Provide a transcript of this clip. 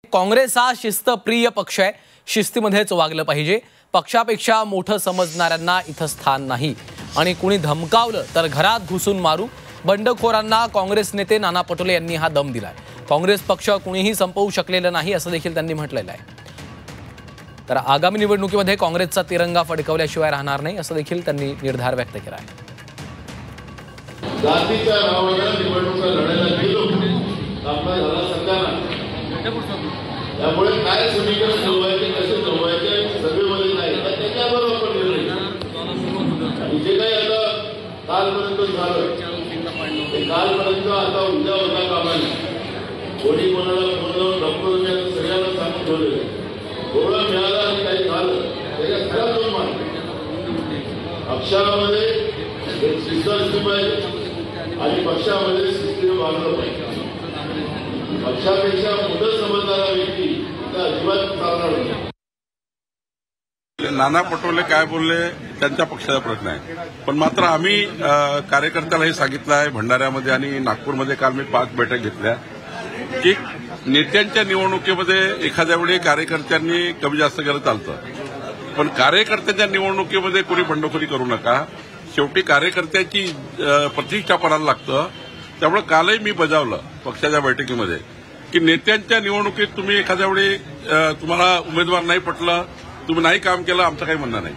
काँग्रेस हा शिस्तप्रिय पक्ष आहे, शिस्तीमध्येच वागलं पाहिजे। पक्षापेक्षा मोठं समजणाऱ्यांना इथं स्थान नाही आणि कुणी धमकावलं तर घरात घुसून मारू। बंडखोरांना काँग्रेस नेते नाना पटोले यांनी हा दम दिलाय। काँग्रेस पक्ष कुणीही संपवू शकलेलं नाही असं देखील त्यांनी म्हटलेलं आहे। तर आगामी निवडणुकीमध्ये काँग्रेसचा तिरंगा फडकवल्याशिवाय राहणार नाही असं देखील त्यांनी निर्धार व्यक्त केला आहे। जातीच्या नावानं निवडणुका लढायला गेलो आपला झाला सरकारला, त्यामुळे काय समीकरण ठरवायचे कसे ठरवायचे सभेमध्ये नाही त्याच्याबरोबर आपण निर्णय आणि जे काही आता कालपर्यंत झालं ते कालपर्यंत आता उद्या होता कामा नये। कोणी कोणाला फोन लावून डॉक्टर मी सगळ्यांना सांगून ठेवलेलं थोडं मिळालं आणि काही झालं त्याच्या खराब दोन मान पक्षामध्ये एक शिस्त असली पाहिजे आणि पक्षामध्ये शिस्तीने वागलं पाहिजे। पक्षापेक्षा मोठं समजणारा व्यक्ती त्या अजिबात चालणार नाही। नाना पटोले काय बोलले त्यांच्या पक्षाचा प्रश्न आहे, पण मात्र आम्ही कार्यकर्त्याला हे सांगितलं आहे भंडाऱ्यामध्ये आणि नागपूरमध्ये काल मी 5 बैठक घेतल्या की नेत्यांच्या निवडणुकीमध्ये एखाद्या वेळी कार्यकर्त्यांनी कमी जास्त केलं चालतं, पण कार्यकर्त्यांच्या निवडणुकीमध्ये कोणी बंडखोरी करू नका। शेवटी कार्यकर्त्याची प्रतिष्ठा पडायला लागतं। त्यामुळे कालही मी बजावलं पक्षाच्या बैठकीमध्ये की नेत्यांच्या निवडणुकीत तुम्ही एखाद्या वेळी तुम्हाला उमेदवार नाही पटलं, तुम्ही नाही काम केलं, आमचं काही म्हणणं नाही।